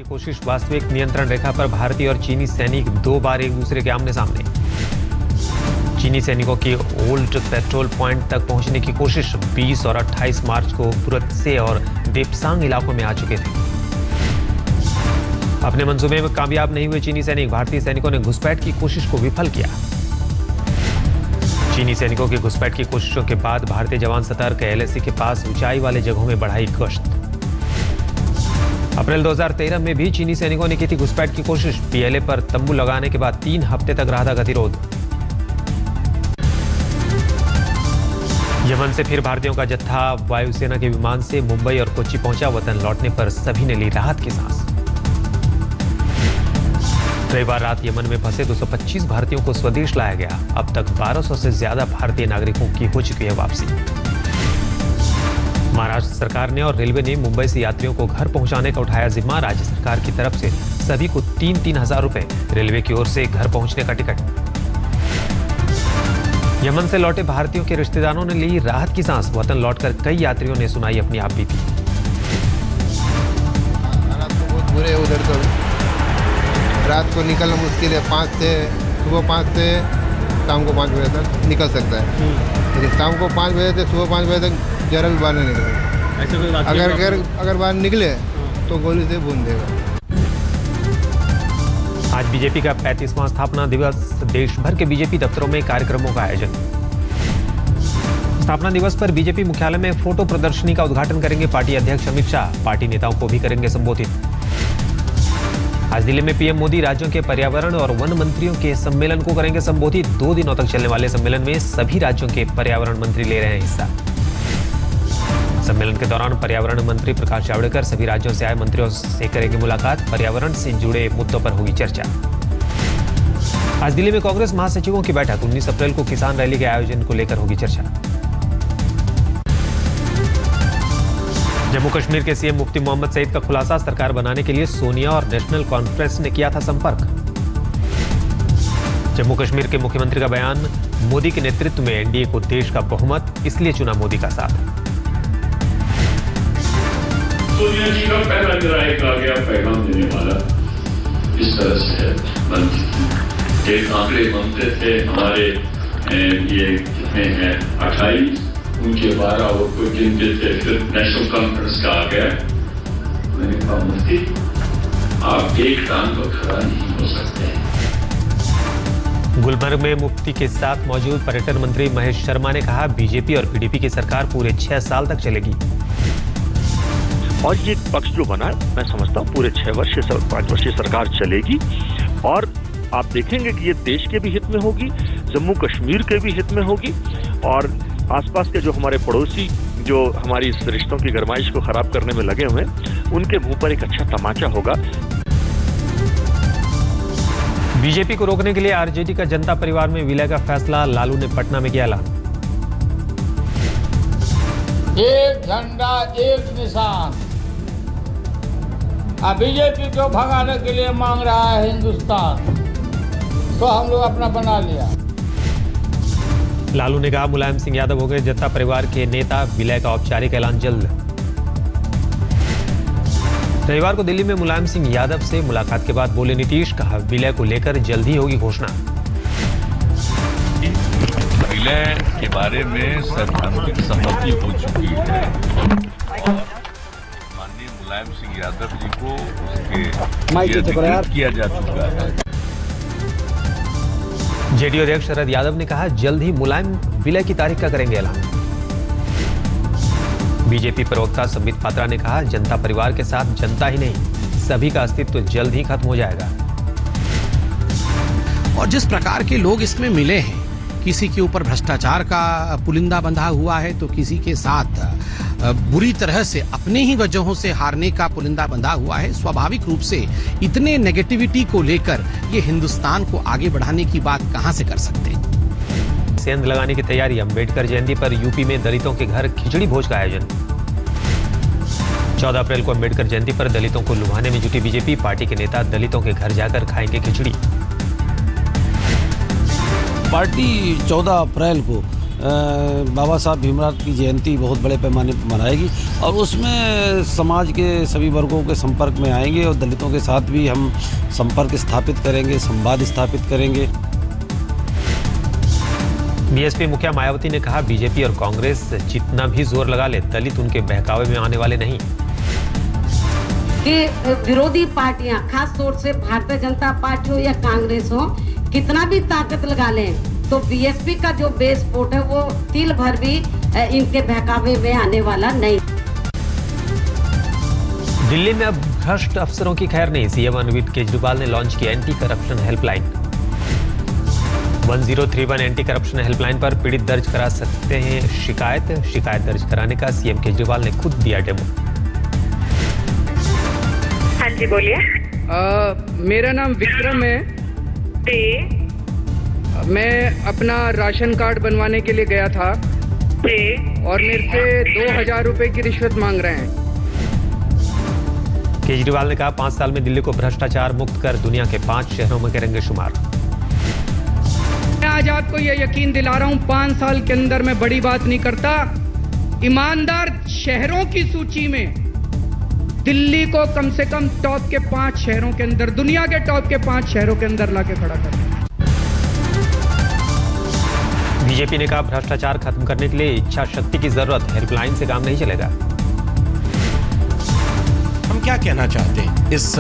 की कोशिश। वास्तविक नियंत्रण रेखा पर भारतीय और चीनी सैनिक 2 बार एक दूसरे के आमने सामने। चीनी सैनिकों की ओल्ड पेट्रोल पॉइंट तक पहुंचने की कोशिश 20 और 28 मार्च को बुरत्से और देपसांग इलाकों में आ चुके थे। अपने मंसूबे में कामयाब नहीं हुए चीनी सैनिक। भारतीय सैनिकों ने घुसपैठ की कोशिश को विफल किया। चीनी सैनिकों की घुसपैठ की कोशिशों के बाद भारतीय जवान सतर्क। LAC के पास ऊंचाई वाले जगहों में बढ़ाई गश्त। अप्रैल 2013 में भी चीनी सैनिकों ने की थी घुसपैठ की कोशिश। PLA पर तंबू लगाने के बाद 3 हफ्ते तक रहा था गतिरोध। यमन से फिर भारतीयों का जत्था वायुसेना के विमान से मुंबई और कोच्चि पहुंचा। वतन लौटने पर सभी ने ली राहत की सांस। रविवार रात यमन में फंसे 225 भारतीयों को स्वदेश लाया गया। अब तक 1200 से ज्यादा भारतीय नागरिकों की हो चुकी है वापसी। महाराष्ट्र सरकार ने और रेलवे ने मुंबई से यात्रियों को घर पहुंचाने का उठाया जिम्मा। राज्य सरकार की तरफ से सभी को 3-3 हजार रुपए, रेलवे की ओर से घर पहुंचने का टिकट। यमन से लौटे भारतीयों के रिश्तेदारों ने ली राहत की सांस। वतन लौटकर कई यात्रियों ने सुनाई अपनी आप बीती। हालात तो बहुत बुरे उधर तो रात को निकलना मुश्किल है। सुबह 5 से शाम को 5 बजे तक निकल सकता है। लेकिन शाम को 5 बजे से सुबह 5 बजे तक जरा भी बाहर नहीं निकलेगा। अगर बाहर निकले तो गोली से भून देगा। आज बीजेपी का 35वां स्थापना दिवस। देश भर के बीजेपी दफ्तरों में कार्यक्रमों का आयोजन। स्थापना दिवस पर बीजेपी मुख्यालय में फोटो प्रदर्शनी का उद्घाटन करेंगे पार्टी अध्यक्ष अमित शाह। पार्टी नेताओं को भी करेंगे संबोधित। आज दिल्ली में पीएम मोदी राज्यों के पर्यावरण और वन मंत्रियों के सम्मेलन को करेंगे संबोधित। 2 दिनों तक चलने वाले सम्मेलन में सभी राज्यों के पर्यावरण मंत्री ले रहे हैं हिस्सा। सम्मेलन के दौरान पर्यावरण मंत्री प्रकाश जावड़ेकर सभी राज्यों से आए मंत्रियों से करेंगे मुलाकात। पर्यावरण से जुड़े मुद्दों पर होगी चर्चा। आज दिल्ली में कांग्रेस महासचिवों की बैठक। 19 अप्रैल को किसान रैली के आयोजन को लेकर होगी चर्चा। जम्मू कश्मीर के सीएम मुफ्ती मोहम्मद सईद का खुलासा। सरकार बनाने के लिए सोनिया और नेशनल कॉन्फ्रेंस ने किया था संपर्क। जम्मू कश्मीर के मुख्यमंत्री का बयान। मोदी के नेतृत्व में एनडीए को देश का बहुमत, इसलिए चुना मोदी का साथ। सोनिया जी का पहला निर्णायक आ गया पैगाम देने वाला। इस तरह से एक आंकड़े मांगते थे हमारे, ये कितने हैं 28, उनके 12 और कोई गिनते थे। फिर नेशनल कॉन्फ्रेंस का आ गया। मैंने कहा मुफ्ती आप एक टांग पर खड़ा नहीं हो सकते। गुलबर्ग में मुफ्ती के साथ मौजूद पर्यटन मंत्री महेश शर्मा ने कहा बीजेपी और पीडीपी की सरकार पूरे 6 साल तक चलेगी। और ये पक्ष जो बना मैं समझता हूँ पूरे 5 वर्षीय सरकार चलेगी। और आप देखेंगे कि ये देश के भी हित में होगी, जम्मू कश्मीर के भी हित में होगी, और आसपास के जो हमारे पड़ोसी जो हमारी इस रिश्तों की गरमाइश को खराब करने में लगे हुए हैं उनके मुंह पर एक अच्छा तमाचा होगा। बीजेपी को रोकने के लिए आरजेडी का जनता परिवार में विलय का फैसला। लालू ने पटना में किया ऐलान। एक झंडा एक निशान। अब बीजेपी को भगाने के लिए मांग रहा है हिंदुस्तान, तो हम लोग अपना बना लिया। लालू ने कहा मुलायम सिंह यादव हो गए जनता परिवार के नेता। विलय का औपचारिक ऐलान जल्द। रविवार को दिल्ली में मुलायम सिंह यादव से मुलाकात के बाद बोले नीतीश। कहा विलय को लेकर जल्द ही होगी घोषणा। विलय के बारे में सैद्धांतिक सहमति हो चुकी है और माननीय मुलायम सिंह यादव जी को उसके अधिकृत किया जा चुका है। जेडीयू अध्यक्ष शरद यादव ने कहा जल्द ही मुलायम विलय की तारीख का करेंगे ऐलान। बीजेपी प्रवक्ता संबित पात्रा ने कहा जनता परिवार के साथ जनता ही नहीं सभी का अस्तित्व जल्द ही खत्म हो जाएगा। और जिस प्रकार के लोग इसमें मिले हैं, किसी के ऊपर भ्रष्टाचार का पुलिंदा बंधा हुआ है तो किसी के साथ बुरी तरह से अपने ही वजहों से हारने का पुलिंदा बंधा हुआ है। स्वाभाविक रूप से इतने नेगेटिविटी को लेकर ये हिंदुस्तान को आगे बढ़ाने की बात कहां से कर सकते हैं। सेंध लगाने की तैयारी। अम्बेडकर जयंती पर यूपी में दलितों के घर खिचड़ी भोज का आयोजन। 14 अप्रैल को अम्बेडकर जयंती पर दलितों को लुभाने में जुटी बीजेपी। पार्टी के नेता दलितों के घर जाकर खाएंगे खिचड़ी। पार्टी 14 अप्रैल को बाबा साहब भीमराव की जयंती बहुत बड़े पैमाने पर मनाएगी और उसमें समाज के सभी वर्गों के संपर्क में आएंगे और दलितों के साथ भी हम संपर्क स्थापित करेंगे, संवाद स्थापित करेंगे। बीएसपी मुखिया मायावती ने कहा, बीजेपी और कांग्रेस जितना भी जोर लगा ले, दलित उनके बहकावे में आने वाले नहीं। कि विरोधी पार्टियां, खास तौर से भारतीय जनता पार्टी हो या कांग्रेस हो, कितना भी ताकत लगा लें तो बीएसपी का जो बेस वोट है वो तिल भर भी इनके बहकावे में आने वाला नहीं। दिल्ली में अब भ्रष्ट अफसरों की खैर नहीं। सीएम अरविंद केजरीवाल ने लॉन्च की anti corruption helpline. 1031 anti corruption helpline पर पीड़ित दर्ज करा सकते हैं शिकायत दर्ज कराने का सीएम केजरीवाल ने खुद दिया डेमो। हाँ जी बोलिए। मेरा नाम विक्रम है। मैं अपना राशन कार्ड बनवाने के लिए गया था और मेरे से 2000 रुपए की रिश्वत मांग रहे हैं। केजरीवाल ने कहा, 5 साल में दिल्ली को भ्रष्टाचार मुक्त कर दुनिया के 5 शहरों में करेंगे शुमार। मैं आज आपको यह यकीन दिला रहा हूं, 5 साल के अंदर मैं बड़ी बात नहीं करता। ईमानदार शहरों की सूची में दिल्ली को कम से कम टॉप के 5 शहरों के अंदर, दुनिया के टॉप के 5 शहरों के अंदर लाके खड़ा कर। बीजेपी ने कहा, भ्रष्टाचार खत्म करने के लिए इच्छा शक्ति की जरूरत, हेल्पलाइन से काम नहीं चलेगा। हम क्या कहना चाहते हैं इस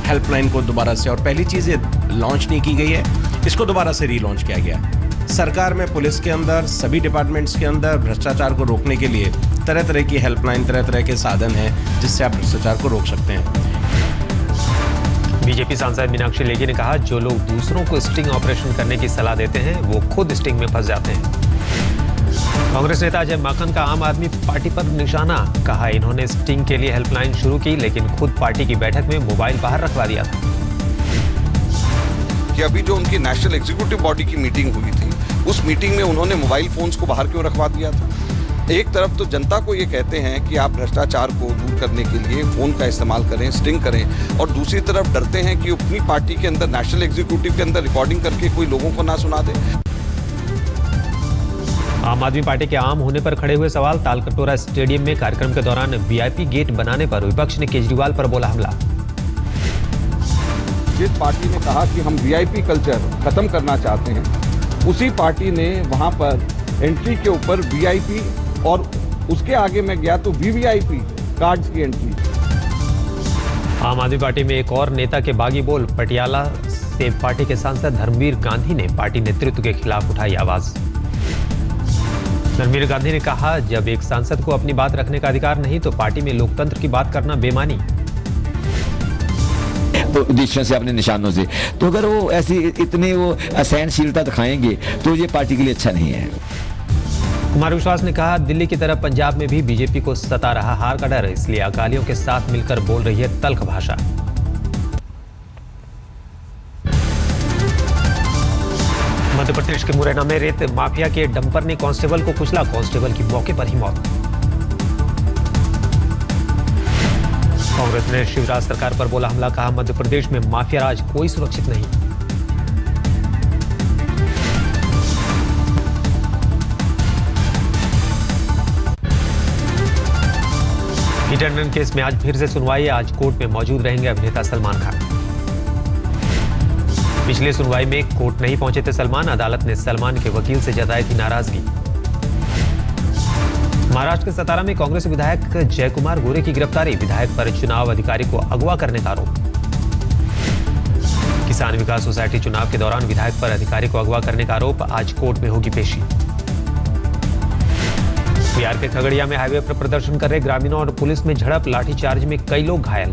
हेल्पलाइन को दोबारा से, और पहली चीज ये लॉन्च नहीं की गई है, इसको दोबारा से रीलॉन्च किया गया। सरकार में, पुलिस के अंदर, सभी डिपार्टमेंट्स के अंदर भ्रष्टाचार को रोकने के लिए तरह तरह की हेल्पलाइन, तरह तरह के साधन हैं जिससे आप भ्रष्टाचार को रोक सकते हैं। बीजेपी सांसद मीनाक्षी लेखी ने कहा, जो लोग दूसरों को स्टिंग ऑपरेशन करने की सलाह देते हैं वो खुद स्टिंग में फंस जाते हैं। कांग्रेस नेता अजय माकन का आम आदमी पार्टी पर निशाना। कहा, इन्होंने स्टिंग के लिए हेल्पलाइन शुरू की लेकिन खुद पार्टी की बैठक में मोबाइल बाहर रखवा दिया था। कि अभी जो उनकी नेशनल एग्जीक्यूटिव बॉडी की मीटिंग हुई थी, उस मीटिंग में उन्होंने मोबाइल फोन्स को बाहर क्यों रखवा दिया था? एक तरफ तो जनता को ये कहते हैं कि आप भ्रष्टाचार को दूर करने के लिए फोन का इस्तेमाल करें, स्टिंग करें, और दूसरी तरफ डरते हैं कि अपनी पार्टी के अंदर, नेशनल एग्जीक्यूटिव के अंदर रिकॉर्डिंग करके कोई लोगों को ना सुना दे। आम आदमी पार्टी के आम होने पर खड़े हुए सवाल। तालकटोरा स्टेडियम में कार्यक्रम के दौरान वीआईपी गेट बनाने पर विपक्ष ने केजरीवाल पर बोला हमला। जिस पार्टी ने कहा कि हम वीआईपी कल्चर खत्म करना चाहते हैं, उसी पार्टी ने वहां पर एंट्री के ऊपर वीआईपी और उसके आगे मैं गया तो वीवीआईपी कार्ड्स की एंट्री। आम आदमी पार्टी में एक और नेता के बागी बोल। पटियाला से पार्टी के सांसद धर्मवीर गांधी ने पार्टी नेतृत्व के खिलाफ उठाई आवाज। धर्मवीर गांधी ने कहा, जब एक सांसद को अपनी बात रखने का अधिकार नहीं तो पार्टी में लोकतंत्र की बात करना बेमानी। उद्देश्यों से, अपने निशानों से, तो अगर वो ऐसी इतनी वो असहनशीलता दिखाएंगे तो ये पार्टी के लिए अच्छा नहीं है। कुमार विश्वास ने कहा, दिल्ली की तरह पंजाब में भी बीजेपी को सता रहा हार का डर, इसलिए अकालियों के साथ मिलकर बोल रही है तल्ख भाषा। मध्य प्रदेश के मुरैना में रेत माफिया के डंपर ने कांस्टेबल को कुचला, कांस्टेबल की मौके पर ही मौत। कांग्रेस ने शिवराज सरकार पर बोला हमला। कहा, मध्य प्रदेश में माफिया राज कोई सुरक्षित नहीं। हिट एंड रन केस में आज फिर से सुनवाई। आज कोर्ट में मौजूद रहेंगे अभिनेता सलमान खान। पिछली सुनवाई में कोर्ट नहीं पहुंचे थे सलमान। अदालत ने सलमान के वकील से जताई थी नाराजगी। महाराष्ट्र के सतारा में कांग्रेस विधायक जय कुमार गोरे की गिरफ्तारी। विधायक पर चुनाव अधिकारी को अगवा करने का आरोप। किसान विकास सोसाइटी चुनाव के दौरान विधायक पर अधिकारी को अगवा करने का आरोप। आज कोर्ट में होगी पेशी। बिहार के खगड़िया में हाईवे पर प्रदर्शन कर रहे ग्रामीणों और पुलिस में झड़प। लाठीचार्ज में कई लोग घायल।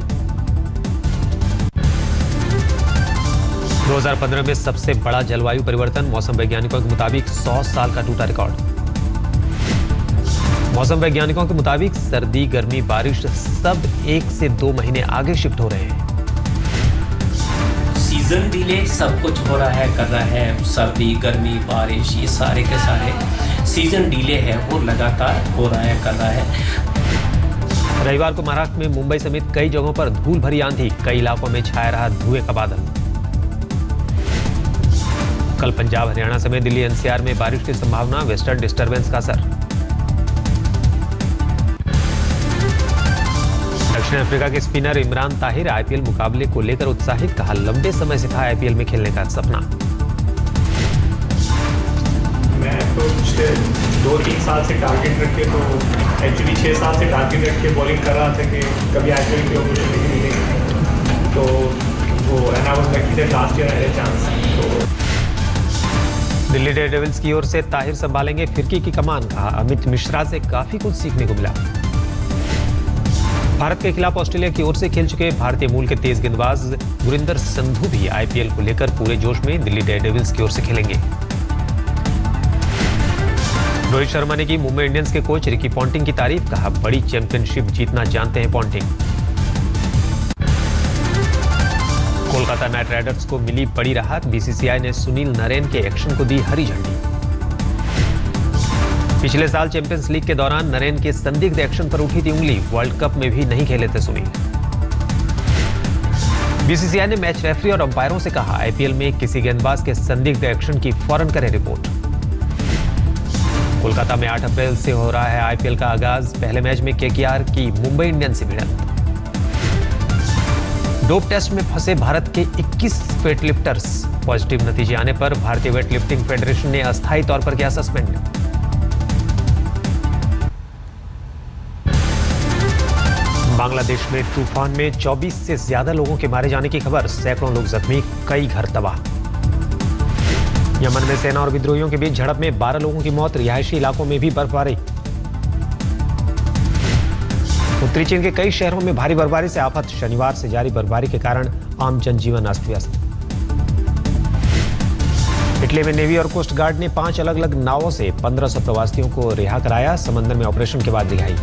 2015 में सबसे बड़ा जलवायु परिवर्तन। मौसम वैज्ञानिकों के मुताबिक 100 साल का टूटा रिकॉर्ड। मौसम वैज्ञानिकों के मुताबिक सर्दी, गर्मी, बारिश सब 1 से 2 महीने आगे शिफ्ट हो रहे हैं। सीजन डिले सब कुछ हो रहा है, कर रहा है। सर्दी, गर्मी, बारिश, ये सारे के सारे सीजन डिले है वो लगातार हो रहा है, कर रहा है। रविवार को महाराष्ट्र में मुंबई समेत कई जगहों पर धूल भरी आंधी। कई इलाकों में छाया रहा धुएं का बादल। कल पंजाब, हरियाणा समेत दिल्ली एनसीआर में बारिश की संभावना, वेस्टर्न डिस्टर्बेंस का असर। दक्षिण अफ्रीका के स्पिनर इमरान ताहिर आईपीएल मुकाबले को लेकर उत्साहित, कहा लंबे समय से था आईपीएल में खेलने का सपना। मैं तो पिछले 2-3 साल से टारगेट रख के, तो एक्चुअली 6 साल से टारगेट रख के बॉलिंग कर रहा था कि कभी आईपीएल की अपॉर्चुनिटी मिलेगी, तो वो and I was lucky that last year I had a chance. Delhi Daredevils की ओर से ताहिर संभालेंगे फिरकी की कमान, कहा अमित मिश्रा से काफी कुछ सीखने को मिला। भारत के खिलाफ ऑस्ट्रेलिया की ओर से खेल चुके भारतीय मूल के तेज गेंदबाज गुरिंदर संधू भी आईपीएल को लेकर पूरे जोश में दिल्ली डेयरडेविल्स की ओर से खेलेंगे। रोहित शर्मा ने की मुंबई इंडियंस के कोच रिकी पॉन्टिंग की तारीफ, कहा बड़ी चैंपियनशिप जीतना जानते हैं पॉन्टिंग। कोलकाता नाइट राइडर्स को मिली बड़ी राहत, बीसीसीआई ने सुनील नरेन के एक्शन को दी हरी झंडी। पिछले साल चैंपियंस लीग के दौरान नरेन के संदिग्ध एक्शन पर उठी थी उंगली, वर्ल्ड कप में भी नहीं खेले थे सुनील। बीसीसीआई ने मैच रेफरी और अंपायरों से कहा आईपीएल में किसी गेंदबाज के संदिग्ध एक्शन की फौरन करें रिपोर्ट। कोलकाता में 8 अप्रैल से हो रहा है आईपीएल का आगाज, पहले मैच में केकेआर की मुंबई इंडियंस से भिड़ंत। डोप टेस्ट में फंसे भारत के 21 वेटलिफ्टर्स, पॉजिटिव नतीजे आने पर भारतीय वेटलिफ्टिंग फेडरेशन ने अस्थायी तौर पर किया सस्पेंड। बांग्लादेश में तूफान में 24 से ज्यादा लोगों के मारे जाने की खबर, सैकड़ों लोग जख्मी, कई घर तबाह। यमन में सेना और विद्रोहियों के बीच झड़प में 12 लोगों की मौत, रिहायशी इलाकों में भी बर्फबारी। उत्तरी चीन के कई शहरों में भारी बर्फबारी से आफत, शनिवार से जारी बर्फबारी के कारण आम जनजीवन अस्त व्यस्त। इटली में नेवी और कोस्ट गार्ड ने 5 अलग अलग नावों से 1500 प्रवासियों को रिहा कराया, समंदर में ऑपरेशन के बाद रिहाई।